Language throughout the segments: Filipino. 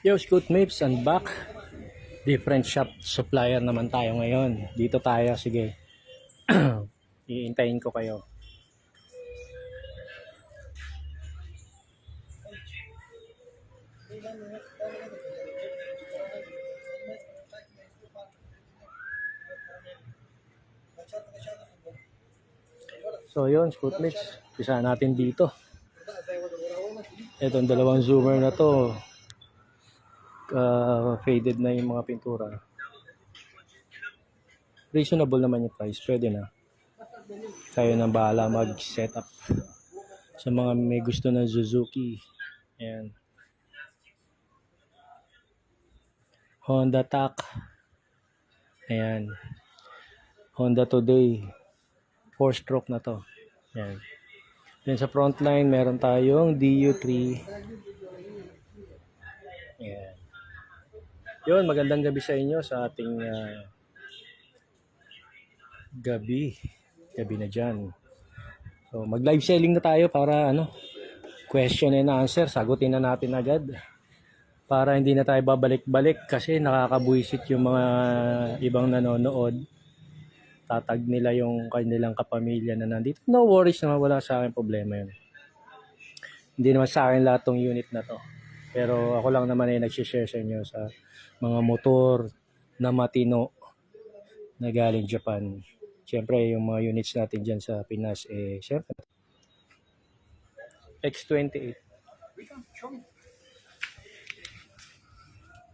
Yo, Scoot Maps, and back. Different shop supplier naman tayo ngayon. Dito tayo, sige. Iintayin ko kayo. So yun, Scoot Maps. Pisa natin dito. Itong dalawang zoomer na to. Faded na yung mga pintura. Reasonable naman yung price. Pwede na. Kayo nang bahala mag-set up. Sa mga may gusto ng Suzuki. Ayan. Honda TAC. Ayan. Honda Today. 4-stroke na to. Ayan. Then sa front line, meron tayong DU3. Ayan. Yun, magandang gabi sa inyo sa ating gabi na dyan. So, mag-live selling na tayo para question and answer. Sagutin na natin agad. Para hindi na tayo babalik-balik kasi nakakabuisit yung mga ibang nanonood. Tatag nila yung kanilang kapamilya na nandito. No worries naman, wala sa akin problema yun. Hindi naman sa akin lahat tong unit na to. Pero ako lang naman ay nagsishare sa inyo sa mga motor na matino na galing Japan. Siyempre, yung mga units natin dyan sa Pinas, siyempre. X28.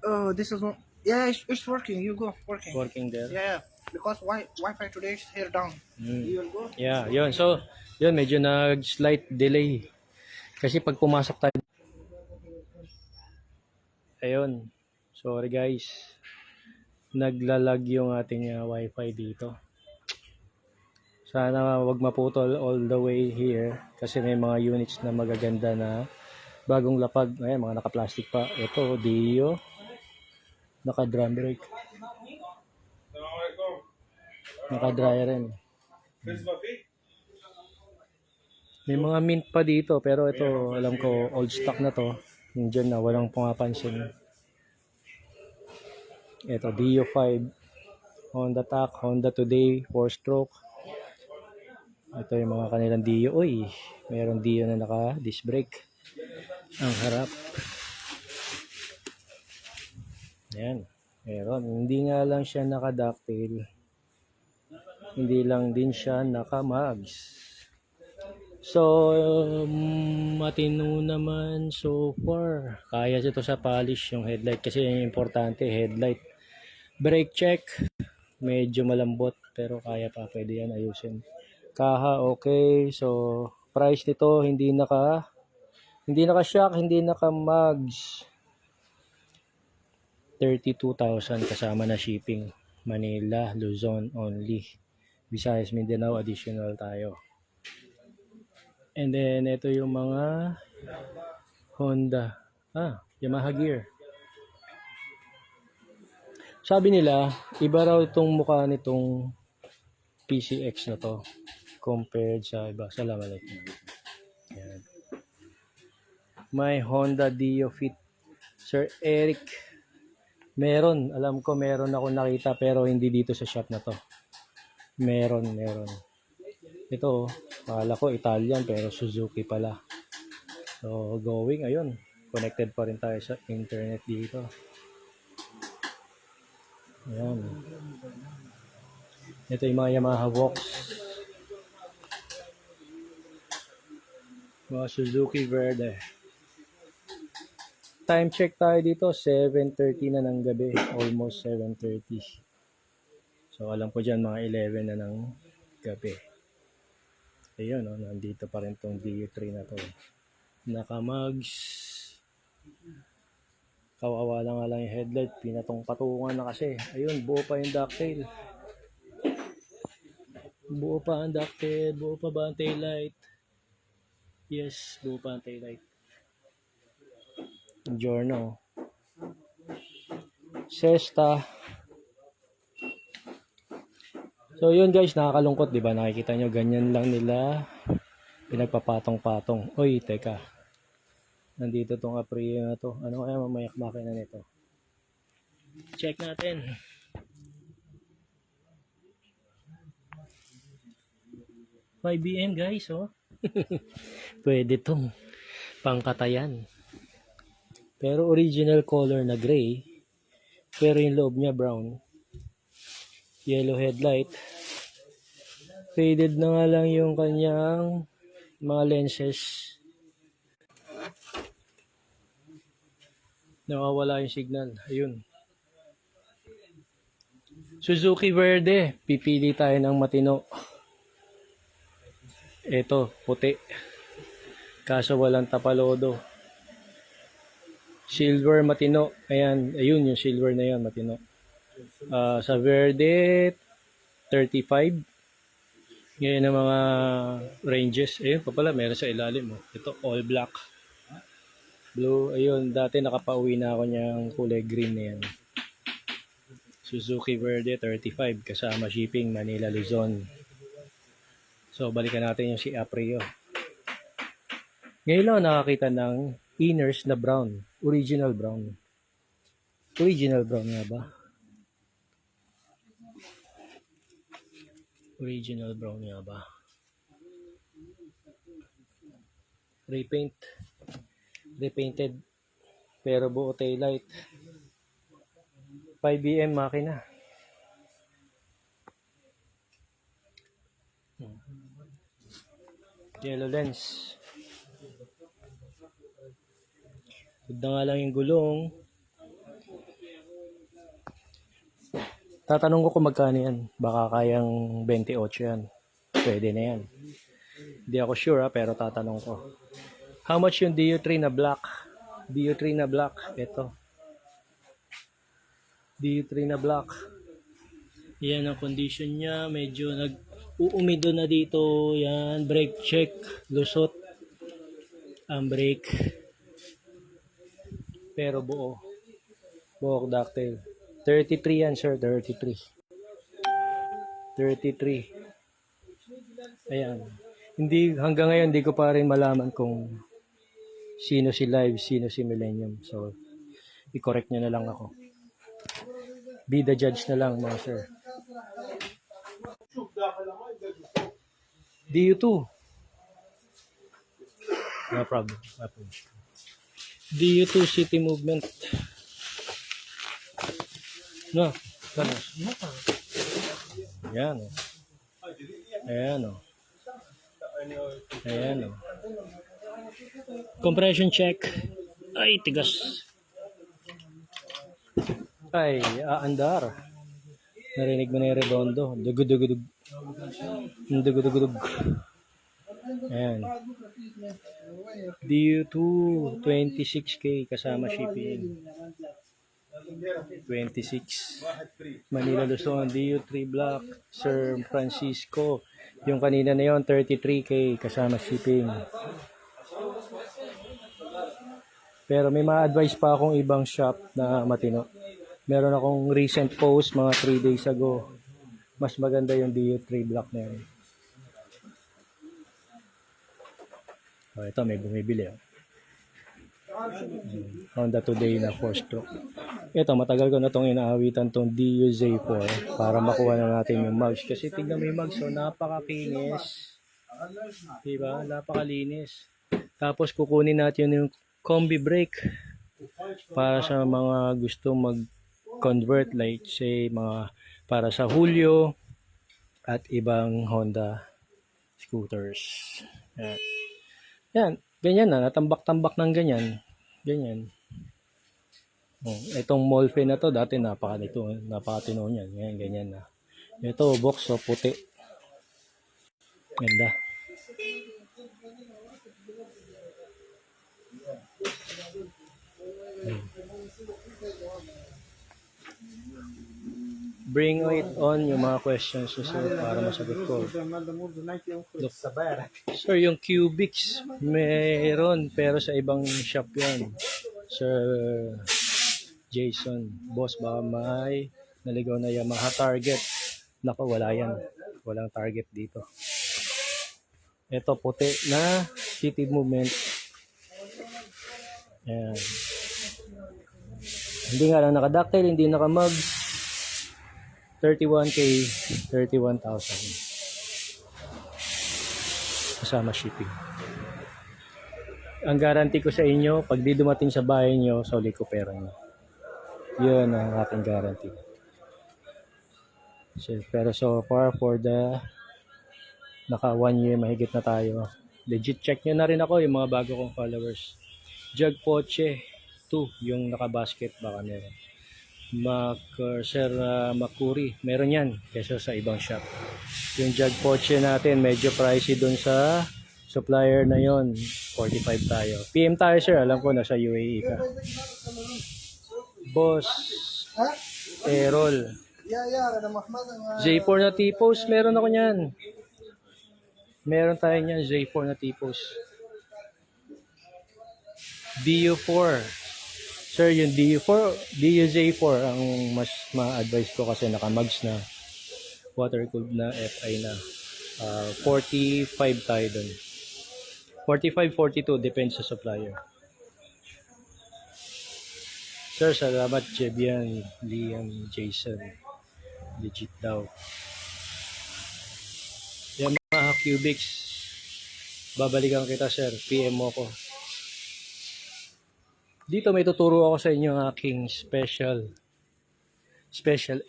Oh, this is one. Yeah, it's working. You go working. Working there. Yeah, because Wi-Fi today is here down. You will go. Yeah, yun. So, yun, medyo nag-slight delay. Kasi pag pumasok tayo, ayun. Sorry guys. Naglalag yung ating Wi-Fi dito. Sana wag maputol all the way here kasi may mga units na magaganda na bagong lapag. Ayan, mga naka-plastic pa. Ito, Dio. Naka-drum brake. Naka-dry rin. May mga mint pa dito pero ito alam ko old stock na to. Yung dyan na walang pumapansin. Ito, Dio 5. Honda TAC, Honda Today, 4-stroke. Ito yung mga kanilang Dio. Uy, mayroong Dio na naka-disc brake. Ang harap. Ayan, meron. Hindi nga lang siya naka-ducktail. Hindi lang din siya naka-mags. So, matino naman so far. Kaya ito sa polish yung headlight kasi yung importante, headlight. Brake check. Medyo malambot pero kaya pa, pwede yan ayusin. Kaha, okay. So, price nito hindi naka-shock, hindi naka-mags. 32,000 kasama na shipping. Manila, Luzon only. Visayas, Mindanao additional tayo. And then ito yung mga Honda. Yamaha gear. Sabi nila, iba raw itong mukha nitong PCX na to compared sa iba. Salamat. Yan. May Honda Dio Fit. Sir Eric. Meron. Alam ko meron ako nakita pero hindi dito sa shop na to. Meron. Ito, akala ko Italian pero Suzuki pala. So, going, ayun. Connected pa rin tayo sa internet dito. Ayan. Ito yung mga Yamaha Vox. Mga Suzuki Verde. Time check tayo dito, 7:30 na ng gabi. Almost 7:30. So, alam ko dyan mga 11 na ng gabi. Ayun, nandito pa rin tong DU3 na to. Naka-mags. Kawawa lang nga lang yung headlight. Pinatong-patungan na kasi. Ayun, buo pa yung ducktail. Buo pa ang ducktail. Buo pa ba ang taillight? Yes, buo pa ang taillight. Giorno. Sesta. So yun guys, nakakalungkot, di ba? Nakikita nyo, ganyan lang nila pinagpapatong-patong. Oy, teka. Nandito tong Aprilia na to. Ano kaya mamayak makina nito? Check natin. May BM guys, oh. Pwede tong pangkatayan. Pero original color na gray. Pero yung loob niya brown. Yellow headlight. Faded na nga lang yung kanyang mga lenses. Nawawala yung signal. Ayun. Suzuki Verde. Pipili tayo ng matino. Ito, puti. Kaso walang tapalodo. Silver matino. Ayan, ayun yung silver na yan, matino. Sa Verde, 35. Ngayon ang mga ranges. Ayun pa pala, meron sa ilalim. Oh. Ito, all black. Blue, ayun. Dati nakapauwi na ako niyang kulay green na yan. Suzuki Verde 35 kasama shipping Manila Luzon. So balikan natin yung si Aprio. Ngayon lang nakakita ng inners na brown. Original brown. Original brown nga ba? Original brown nga ba? Repaint. Repainted. Pero buo taillight. 5BM makina. Yellow lens. Tignan nga lang yung gulong. Tatanong ko kung magkano yan. Baka kayang 28 yan. Pwede na yan. Hindi ako sure pero tatanong ko. How much yung DU3 na black? DU3 na black. Ito. DU3 na black. Yan ang condition niya. Medyo nag-uumido na dito. Yan. Brake check. Lusot. Ang brake. Pero buo. Buo ductile. 33 yan sir. 33. 33. Ayan. Hindi, hanggang ngayon hindi ko pa rin malaman kung sino si Live, sino si Millennium. So, i-correct nyo na lang ako. Be the judge na lang mga sir. DU2. No problem. DU2 City Movement. No. Ano? Ayan o. Ayan o. Ayan o. Compression check. Ay, tigas. Ay, aandar. Narinig mo na yung redondo. Dugudugudug. Dugudugudug. Ayan. DU2 26K kasama shipping. 26. Manila Luzon DU3 Black Sir Francisco. Yung kanina na yon 33K kasama shipping. Pero may ma-advise pa akong ibang shop na matino. Meron akong recent post mga 3 days ago. Mas maganda yung DU3 Black na yun. Oh, ito may bumibili. Oh. Honda Today na 4-stroke. Ito, matagal ko na itong inaawitan itong DUZ4 para makuha na natin yung mugs. Kasi tignan mo yung mugs, so napakakinis. Diba? Napakalinis. Tapos kukunin natin yung combi brake para sa mga gusto mag-convert like say mga para sa Hulyo at ibang Honda scooters. Yan. Yan. Ganyan na, natambak-tambak ng ganyan. Ganyan. Oh, itong Molfe na to, dati napakatino niyan. Ganyan, ganyan na. Ito, box, so puti. Ganda. Bring it on yung mga questions nyo sir para masagot ko. Look, sir, yung Cubics meron pero sa ibang shop yan. Sir Jason, boss baka may naligaw na Yamaha Target. Nako, wala yan. Walang Target dito. Ito puti na City Movement. Ayan. Hindi nga lang naka-ductile, hindi naka-mugs. 31K, 31,000. Kasama shipping. Ang guarantee ko sa inyo, pag di dumating sa bahay nyo, soli ko pera nyo. Yun ang aking guarantee. So, pero so far, for the naka 1 year, mahigit na tayo. Legit check nyo na rin ako, yung mga bago kong followers. Jug Poche 2, yung naka-basket, baka meron. Sir Makuri, meron yan, kesa sa ibang shop. Yung Jug Poche natin, medyo pricey dun sa supplier na yon, 45 tayo. PM tayo sir, alam ko nasa UAE ka. Boss Errol. J4 na T-post, meron ako niyan. Meron tayo niyan, J4 na T-post. DU4. Sir, yung DUJ4 ang mas ma-advise ko kasi naka-mugs na, water-cooled na, FI na. 45 tayo dun. 45, 42, depends sa supplier. Sir, salamat Jebian, Liam, Jason. Legit daw. Yan mga cubics. Babalikan kita sir, PM mo ko. Dito may tuturo ako sa inyo ang aking special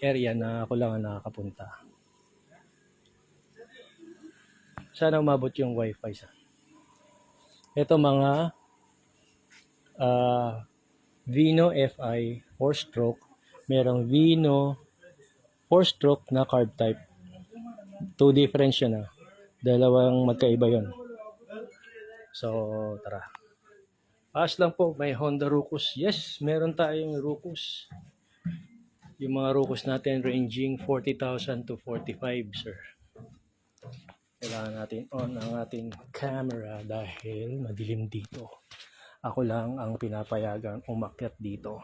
area na ako lang ang nakakapunta. Sana umabot yung wifi sa. Ito mga Vino FI 4-stroke. Merong Vino 4-stroke na carb type. 2 difference yun ah. Dalawang magkaiba yun. So, tara. Paas lang po, may Honda Rucus. Yes, meron tayong Rucus. Yung mga Rucus natin ranging 40,000 to 45, sir. Kailangan natin on ang ating camera dahil madilim dito. Ako lang ang pinapayagan umakyat dito.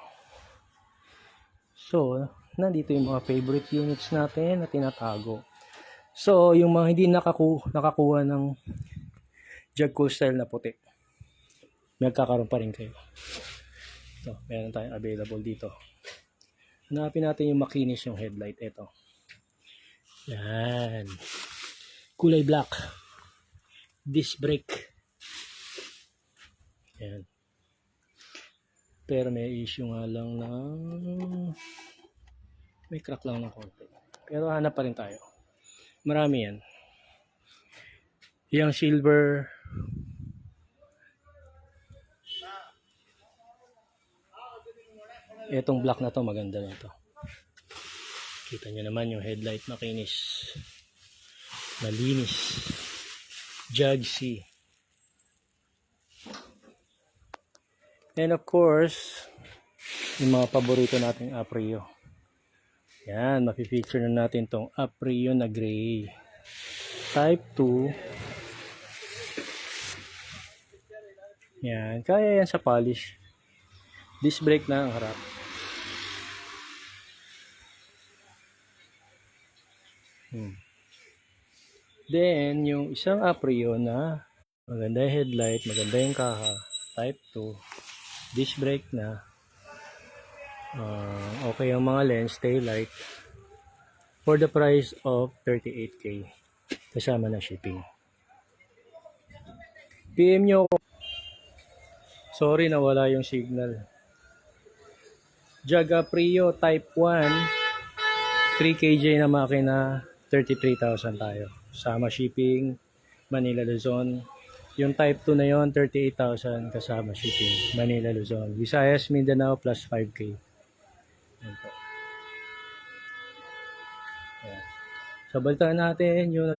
So, nandito yung mga favorite units natin na tinatago. So, yung mga hindi nakakuha ng Jug Cool Style na puti, magkakaroon pa rin kayo. So, meron tayong available dito. Hanapin natin yung makinis yung headlight. Ito. Yan. Kulay black. Disc brake. Yan. Pero may issue nga lang na may crack lang ng konti. Pero hanap pa rin tayo. Marami yan. Yung silver. Etong black na to, maganda na to. Kita nyo naman yung headlight makinis. Malinis. Jug C. And of course, yung mga paborito nating Aprio. Yan, mapipicture na natin tong Aprio na gray. Type 2. Yan, kaya yan sa polish. Disc brake na ang harap. Then, yung isang Aprio na maganda yung headlight, maganda yung kaha. Type 2. Disc brake na. Okay ang mga lens, taillight. For the price of 38K. Kasama na shipping. PM nyo ako. Sorry, nawala yung signal. Jug Aprio Type 1. 3kg na makina. 33,000 tayo. Sama shipping. Manila, Luzon. Yung Type 2 na yon 38,000 kasama shipping. Manila, Luzon. Visayas, Mindanao plus 5K. Yan po. Ayan. So, balitaan natin yung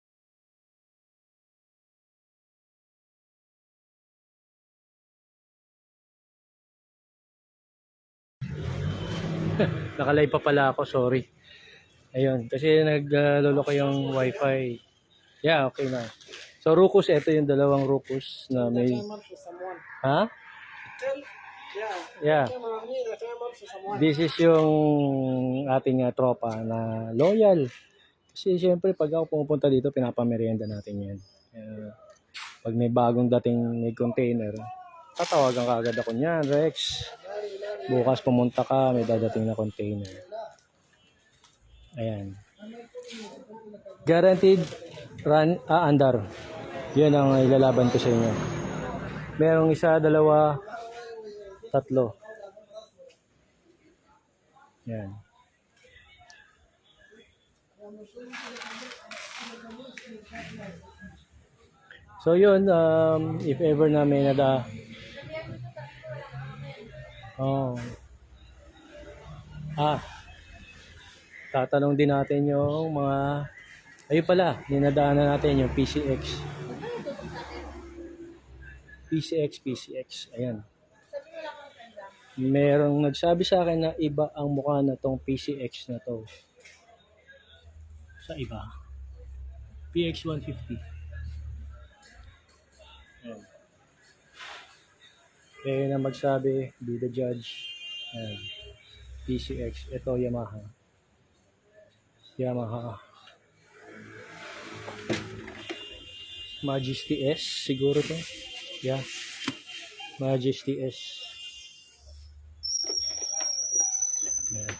nakalive pa pala ako, sorry. Ayun, kasi naglolo ko yung wifi. Yeah, okay na. So, Rucus, ito yung dalawang Rucus na may... Ha? Yeah. This is yung ating tropa na loyal. Kasi siyempre, pag ako pumupunta dito, pinapamerienda natin yan. Pag may bagong dating may container, tatawagan ka agad ako niyan, Rex. Bukas pumunta ka, may dadating na container. Ayan. Guaranteed run, andar. Yan ang ilalaban ko sa inyo. Merong isa, dalawa, tatlo. Yan. So yun, if ever na may oh. Tatanong din natin yung mga, ayun pala, ninadaanan natin yung PCX. PCX, ayan. Merong nagsabi sa akin na iba ang mukha na tong PCX na to. Sa iba. PX 150. Ayan. Kaya na magsabi, be the judge. Ayan. PCX. Ito, Yamaha. Majesty S siguro to. Yeah. Majesty S. Ayan.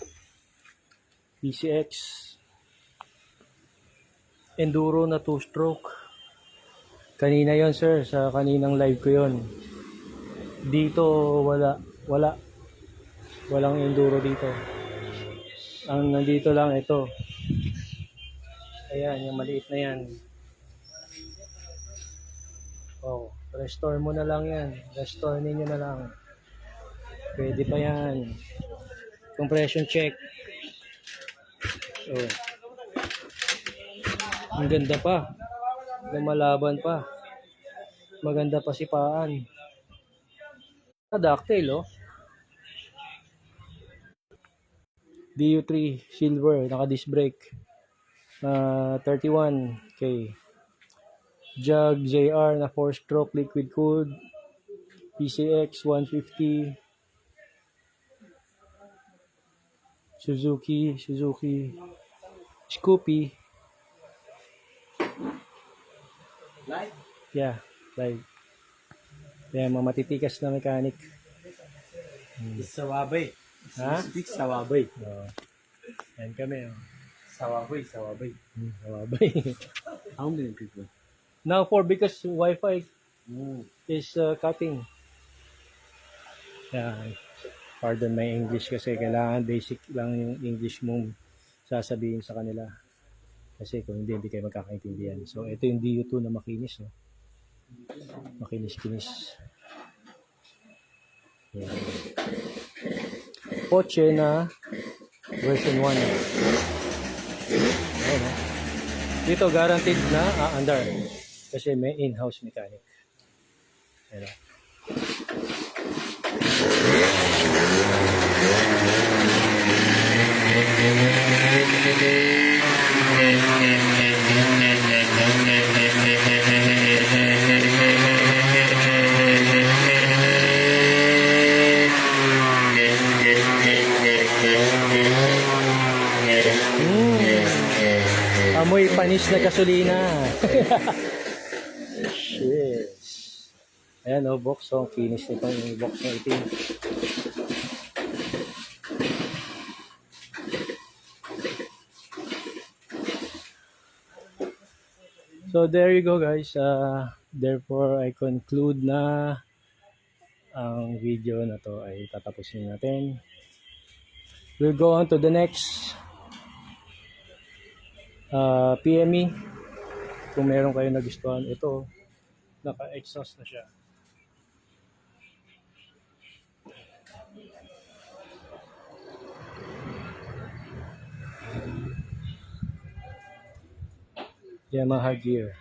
PCX. Enduro na 2-stroke. Kanina yon sir, sa kaninang live ko yon. Dito walang enduro dito. Ang nandito lang ito. Ayan, yung maliit na yan. Oh, restore mo na lang yan. Restore ninyo na lang. Pwede pa yan. Compression check. Oh. Ang ganda pa. Lumalaban pa. Maganda pa si paan. Ducktail, oh. DU3 silver, naka-disc brake. 31K. Jag JR na 4-stroke liquid cooled. PCX 150. Suzuki Scoopy. Live? Yeah, live. Yan, mga matitikas na mechanic. Sawabay. Ha? Speak Sawabay. Oh. Yan kami. Oh. Sawabay. Sawabay. How many people? Now because Wi-Fi is cutting. Yeah. Pardon my English kasi kailangan basic lang yung English mong sasabihin sa kanila. Kasi kung hindi kayo magkakaintindihan. So, ito yung DU2 na makinis. No? Makinis-kinis. Yan. Porsche na version 1. Ayan, no? Dito guaranteed na aandar. Kasi may in-house mechanic. Ayan, no? Amoy panis na gasolina. Shit. Ayan o, box. Oh, kinis nitong box na itim. So there you go guys. Therefore I conclude na ang video na to ay tatapusin natin. We'll go on to the next PME. Kung meron kayo nagustuhan, ito naka-exhaust na siya. Yamaha gear.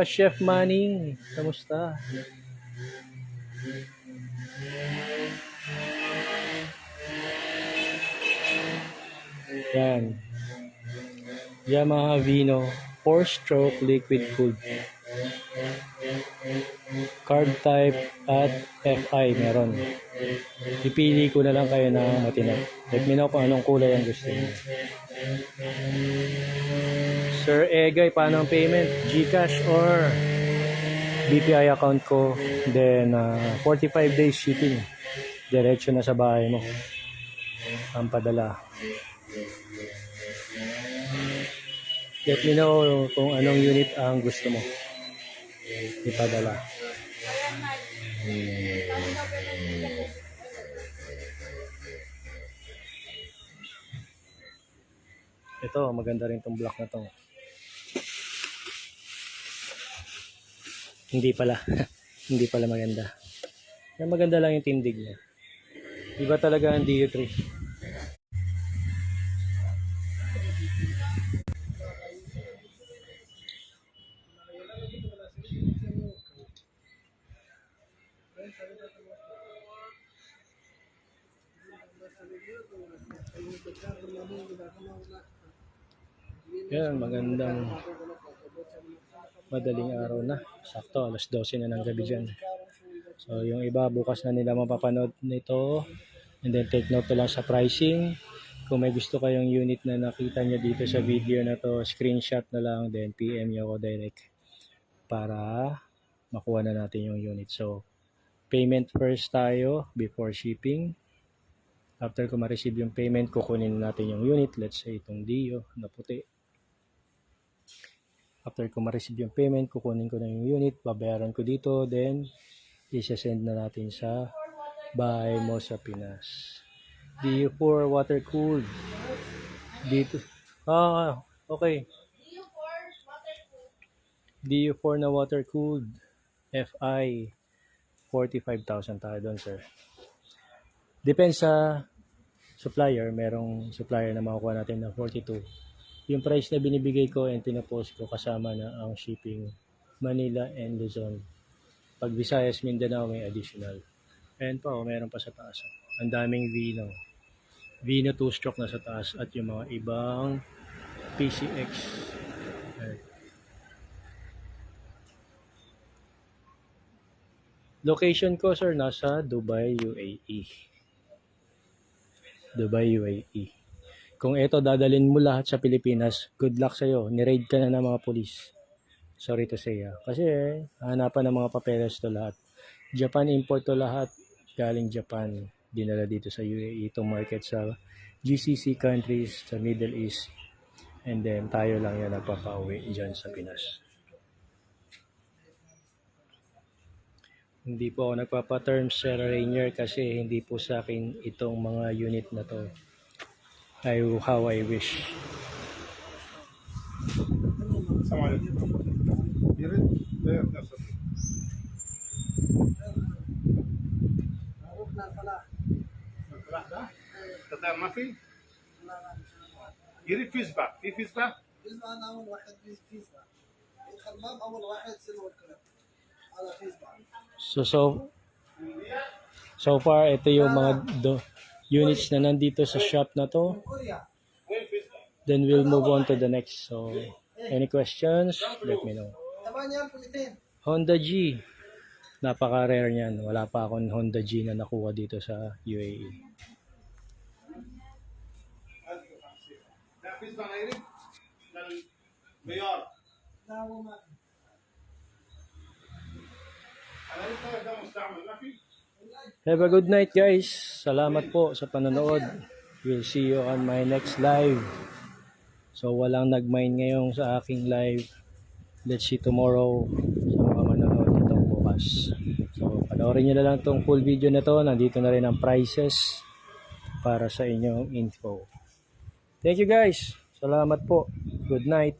Chef Manny, kamusta? Yan. Yamaha Vino 4-stroke liquid cooled. card type at FI meron. Ipili ko na lang kayo ng matino. Let me know kung anong kulay ang gusto niyo. Sir Egay, paano ang payment? GCash or BPI account ko? Then 45 days shipping. Diretso na sa bahay mo ang padala. Let me know kung anong unit ang gusto mo ipadala. Ito, maganda rin tong block na to. Hindi pala. Hindi pala maganda. Pero maganda lang yung tindig niya. Iba talaga ang DU3. Yan, magandang madaling araw na. Sakto, alas 12 na ng gabi dyan. So, yung iba, bukas na nila mapapanood nito. And then, take note na lang sa pricing. Kung may gusto kayong unit na nakita nyo dito sa video na to, screenshot na lang, then PM nyo ako direct para makuha na natin yung unit. So, payment first tayo before shipping. After ko ma-receive yung payment, kukunin natin yung unit. Let's say itong Dio na puti. After ko ma-receive yung payment, kukunin ko na yung unit, babayaran ko dito, then isa-send na natin sa bahay mo sa Pinas. DU4 water cooled. Dito. Okay. DU4 na water cooled. FI 45,000 tayo doon, sir. Depends sa supplier. Merong supplier na makukuha natin na 42. Yung price na binibigay ko and pinapost ko kasama na ang shipping Manila and Luzon. Pag Visayas, Mindanao may additional. Ayan pa, meron pa sa taas. Ang daming Vino. Vino 2-stroke na sa taas at yung mga ibang PCX. Ayan. Location ko, sir, nasa Dubai, UAE. Dubai, UAE. Kung ito dadalhin mo lahat sa Pilipinas, good luck sa'yo. Ni-raid ka na ng mga polis. Sorry to say. Kasi hanapan ng mga papeles to lahat. Japan import to lahat. Galing Japan. Dinala dito sa UAE to market sa GCC countries, sa Middle East. And then tayo lang yan nagpapauwi dyan sa Pinas. Hindi po ako nagpapa-term, Sir Rainier, kasi hindi po sa akin itong mga unit na to. How I wish. السلام عليكم. يريد لا يقدر صدق. ركن الفلاح. الفلاح ده؟ تطير ما في؟ يريد فيسبا، في فيسبا؟ فيزبا انا اول واحد فيزبا. الخمام اول واحد سيلفر كلاب. على فيزبا. So far, ito yung mga units na nandito sa shop na to. كوريا. وين فيسبا؟ Then we'll move on to the next. So, any questions? Let me know. 8200. Honda G. Napaka-rare niyan. Wala pa akong Honda G na nakuha dito sa UAE. لا فيسبا انا يريد للميار. لا هو ما في. انا لسه ده مستعمل ما في؟ Have a good night, guys. Salamat po sa panonood. We'll see you on my next live. So, walang nag-mine ngayon sa aking live. Let's see tomorrow sa mga manonood nitong bukas. So, panoorin nyo na lang itong full video na to. Nandito na rin ang prices para sa inyong info. Thank you, guys. Salamat po. Good night.